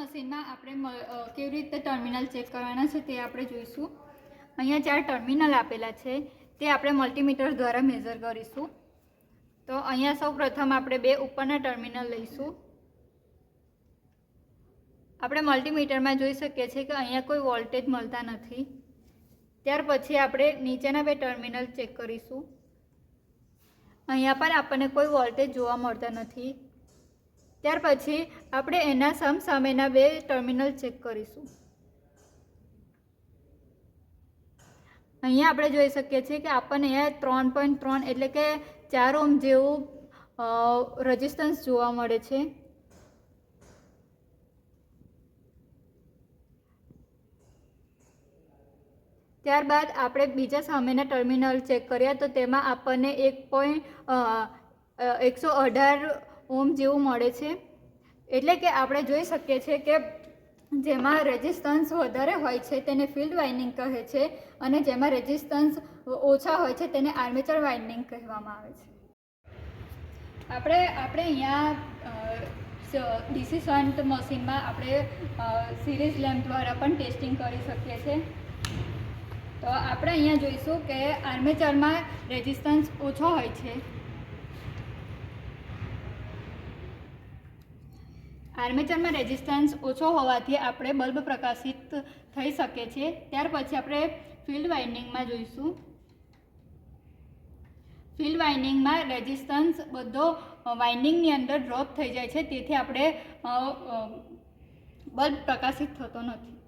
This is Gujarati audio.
મશીનમાં આપણે કેવી રીતે ટર્મિનલ ચેક કરવાના છે તે આપણે જોઈશું। અહીંયા 4 ટર્મિનલ આપેલા છે તે આપણે મલ્ટીમીટર દ્વારા મેઝર કરીશું। તો અહીંયા સૌ પ્રથમ આપણે 2 ઉપરના ટર્મિનલ લઈશું। આપણે મલ્ટીમીટરમાં જોઈ શકીએ છીએ કે અહીંયા કોઈ વોલ્ટેજ મળતા નથી। ત્યાર પછી આપણે નીચેના 2 ટર્મિનલ ચેક કરીશું। અહીંયા પણ આપણને કોઈ વોલ્ટેજ જોવા મળતા નથી। ત્યાર પછી આપણે એના સામેના 2 ટર્મિનલ ચેક કરીશું। અહીંયા આપણે જોઈ શકીએ છીએ કે આપણને અહીંયા 3.3 એટલે કે 4 ઓહ્મ જેવું રેઝિસ્ટન્સ જોવા મળે છે। ત્યારબાદ આપણે બીજા સામેના ટર્મિનલ ચેક કર્યા તો તેમાં આપણને 118 ઓહ્મ જેવું મળે છે। એટલે કે આપણે જોઈ શકીએ છીએ કે જેમાં રેઝિસ્ટન્સ વધારે હોય છે તેને ફિલ્ડ વાઇન્ડિંગ કહે છે અને જેમાં રેઝિસ્ટન્સ ઓછા હોય છે તેને આર્મેચર વાઇન્ડિંગ કહેવામાં આવે છે। આપણે અહીંયા ડીસી શન્ટ મશીનમાં આપણે સિરીઝ લેમ્પ દ્વારા પણ ટેસ્ટિંગ કરી શકીએ છીએ। તો આપણે અહીંયા જોઈશું કે આર્મેચરમાં રેઝિસ્ટન્સ ઓછો હોય છે। આર્મેચરમાં રેઝિસ્ટન્સ ઓછો હોવાથી આપણે બલ્બ પ્રકાશિત થઈ શકે છે। ત્યાર પછી આપણે ફિલ્ડ વાઇન્ડિંગમાં જોઈશું। ફિલ્ડ વાઇન્ડિંગમાં રેઝિસ્ટન્સ બધો વાઇન્ડિંગની અંદર ડ્રોપ થઈ જાય છે, તેથી આપણે બલ્બ પ્રકાશિત થતો નથી।